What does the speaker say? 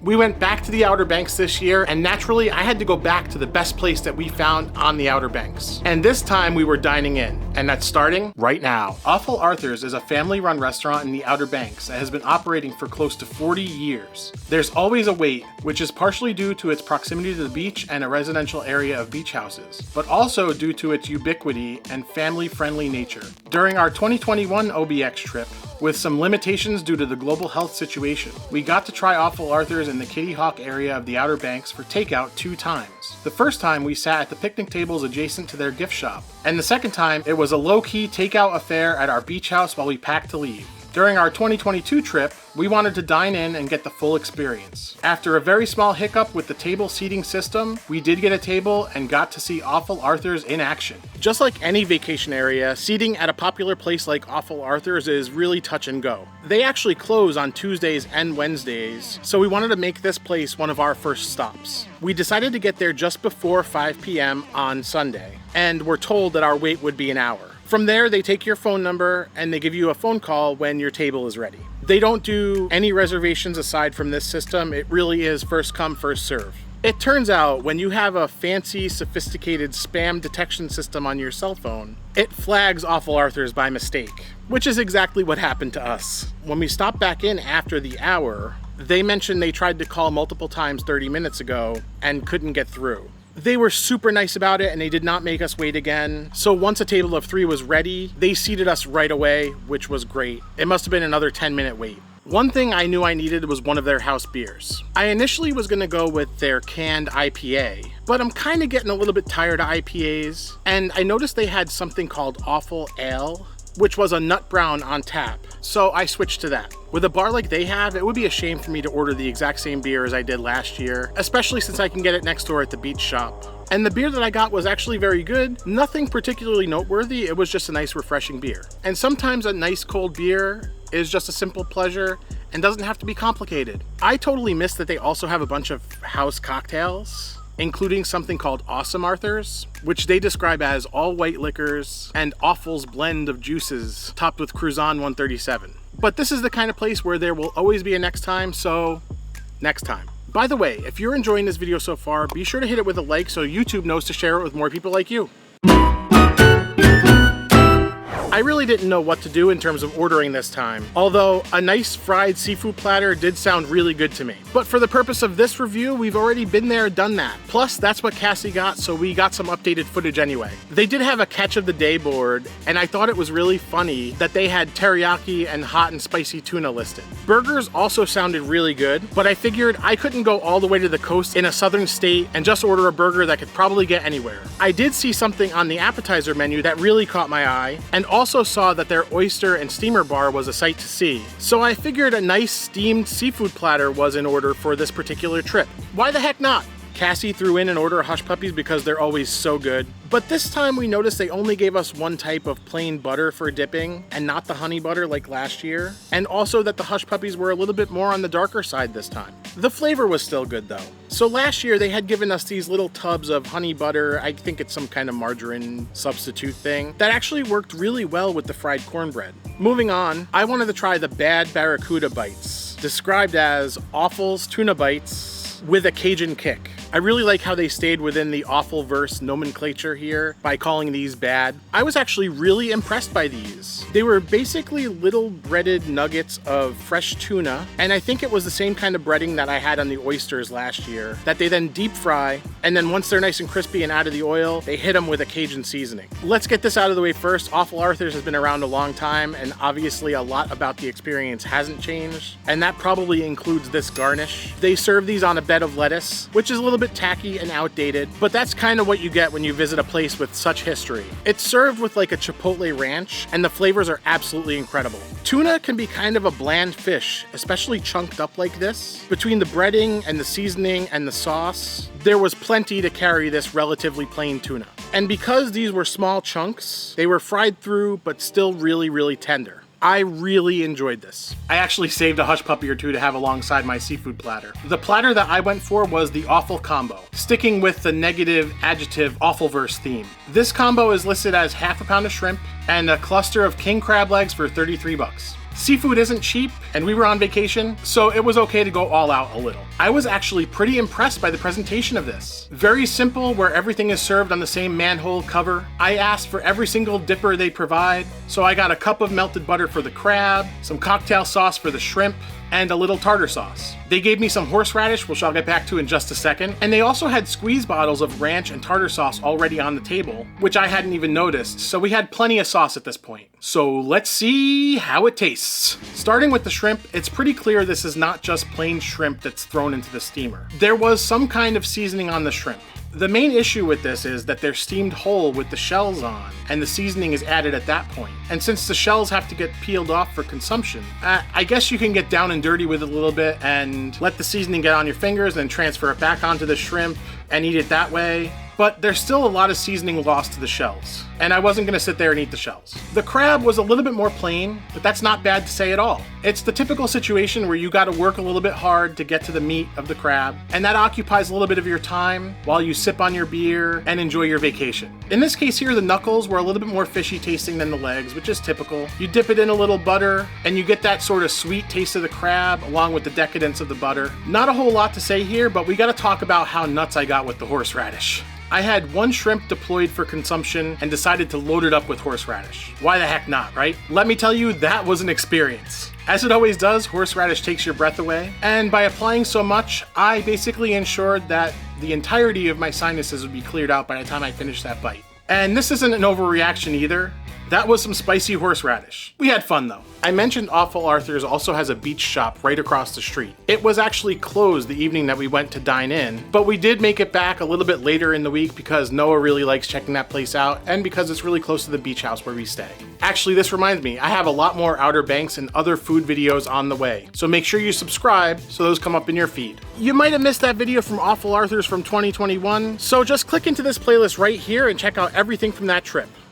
We went back to the Outer Banks this year, and naturally I had to go back to the best place that we found on the Outer Banks. And this time we were dining in, and that's starting right now. Awful Arthur's is a family-run restaurant in the Outer Banks that has been operating for close to 40 years. There's always a wait, which is partially due to its proximity to the beach and a residential area of beach houses, but also due to its ubiquity and family-friendly nature. During our 2021 OBX trip, with some limitations due to the global health situation, we got to try Awful Arthur's in the Kitty Hawk area of the Outer Banks for takeout 2 times. The first time we sat at the picnic tables adjacent to their gift shop, and the second time it was a low-key takeout affair at our beach house while we packed to leave. During our 2022 trip, we wanted to dine in and get the full experience. After a very small hiccup with the table seating system, we did get a table and got to see Awful Arthur's in action. Just like any vacation area, seating at a popular place like Awful Arthur's is really touch and go. They actually close on Tuesdays and Wednesdays, so we wanted to make this place one of our first stops. We decided to get there just before 5 p.m. on Sunday, and were told that our wait would be an hour. From there, they take your phone number and they give you a phone call when your table is ready. They don't do any reservations aside from this system. It really is first come, first serve. It turns out when you have a fancy, sophisticated spam detection system on your cell phone, it flags Awful Arthur's by mistake, which is exactly what happened to us. When we stopped back in after the hour, they mentioned they tried to call multiple times 30 minutes ago and couldn't get through. They were super nice about it and they did not make us wait again. So once a table of 3 was ready, they seated us right away, which was great. It must have been another 10-minute wait. One thing I knew I needed was one of their house beers. I initially was gonna go with their canned IPA, but I'm kinda getting a little bit tired of IPAs, and I noticed they had something called Awful Ale, which was a nut brown on tap, so I switched to that. With a bar like they have, it would be a shame for me to order the exact same beer as I did last year, especially since I can get it next door at the beach shop. And the beer that I got was actually very good, nothing particularly noteworthy, it was just a nice refreshing beer. And sometimes a nice cold beer is just a simple pleasure and doesn't have to be complicated. I totally missed that they also have a bunch of house cocktails, including something called Awesome Arthur's, which they describe as all white liquors and Awful's blend of juices topped with Cruzan 137. But this is the kind of place where there will always be a next time, so next time. By the way, if you're enjoying this video so far, be sure to hit it with a like so YouTube knows to share it with more people like you. I really didn't know what to do in terms of ordering this time, although a nice fried seafood platter did sound really good to me. But for the purpose of this review, we've already been there, done that. Plus, that's what Cassie got, so we got some updated footage anyway. They did have a catch of the day board, and I thought it was really funny that they had teriyaki and hot and spicy tuna listed. Burgers also sounded really good, but I figured I couldn't go all the way to the coast in a southern state and just order a burger that could probably get anywhere. I did see something on the appetizer menu that really caught my eye, and also saw that their oyster and steamer bar was a sight to see. So I figured a nice steamed seafood platter was in order for this particular trip. Why the heck not? Cassie threw in an order of hush puppies because they're always so good. But this time we noticed they only gave us one type of plain butter for dipping and not the honey butter like last year. And also that the hush puppies were a little bit more on the darker side this time. The flavor was still good though. So last year they had given us these little tubs of honey butter, I think it's some kind of margarine substitute thing, that actually worked really well with the fried cornbread. Moving on, I wanted to try the Bad Barracuda Bites, described as Awful's tuna bites with a Cajun kick. I really like how they stayed within the Awful-verse nomenclature here by calling these bad. I was actually really impressed by these. They were basically little breaded nuggets of fresh tuna, and I think it was the same kind of breading that I had on the oysters last year, that they then deep fry, and then once they're nice and crispy and out of the oil, they hit them with a Cajun seasoning. Let's get this out of the way first. Awful Arthur's has been around a long time, and obviously a lot about the experience hasn't changed, and that probably includes this garnish. They serve these on a bed of lettuce, which is a little bit tacky and outdated, but that's kind of what you get when you visit a place with such history. It's served with like a chipotle ranch, and the flavors are absolutely incredible. Tuna can be kind of a bland fish, especially chunked up like this. Between the breading and the seasoning and the sauce, there was plenty to carry this relatively plain tuna. And because these were small chunks, they were fried through, but still really, really tender. I really enjoyed this. I actually saved a hush puppy or two to have alongside my seafood platter. The platter that I went for was the Awful Combo, sticking with the negative adjective Awfulverse theme. This combo is listed as half a pound of shrimp and a cluster of king crab legs for 33 bucks. Seafood isn't cheap, and we were on vacation, so it was okay to go all out a little. I was actually pretty impressed by the presentation of this. Very simple, where everything is served on the same manhole cover. I asked for every single dipper they provide, so I got a cup of melted butter for the crab, some cocktail sauce for the shrimp, and a little tartar sauce. They gave me some horseradish, which I'll get back to in just a second, and they also had squeeze bottles of ranch and tartar sauce already on the table, which I hadn't even noticed, so we had plenty of sauce at this point. So let's see how it tastes. Starting with the shrimp, it's pretty clear this is not just plain shrimp that's thrown into the steamer. There was some kind of seasoning on the shrimp. The main issue with this is that they're steamed whole with the shells on, and the seasoning is added at that point. And since the shells have to get peeled off for consumption, I guess you can get down and dirty with it a little bit and let the seasoning get on your fingers and then transfer it back onto the shrimp and eat it that way. But there's still a lot of seasoning lost to the shells, and I wasn't gonna sit there and eat the shells. The crab was a little bit more plain, but that's not bad to say at all. It's the typical situation where you gotta work a little bit hard to get to the meat of the crab, and that occupies a little bit of your time while you sip on your beer and enjoy your vacation. In this case here, the knuckles were a little bit more fishy tasting than the legs, which is typical. You dip it in a little butter, and you get that sort of sweet taste of the crab along with the decadence of the butter. Not a whole lot to say here, but we gotta talk about how nuts I got with the horseradish. I had one shrimp deployed for consumption and decided to load it up with horseradish. Why the heck not, right? Let me tell you, that was an experience. As it always does, horseradish takes your breath away, and by applying so much, I basically ensured that the entirety of my sinuses would be cleared out by the time I finished that bite. And this isn't an overreaction either. That was some spicy horseradish. We had fun though. I mentioned Awful Arthur's also has a beach shop right across the street. It was actually closed the evening that we went to dine in, but we did make it back a little bit later in the week because Noah really likes checking that place out and because it's really close to the beach house where we stay. Actually, this reminds me, I have a lot more Outer Banks and other food videos on the way, so make sure you subscribe so those come up in your feed. You might have missed that video from Awful Arthur's from 2021, so just click into this playlist right here and check out everything from that trip.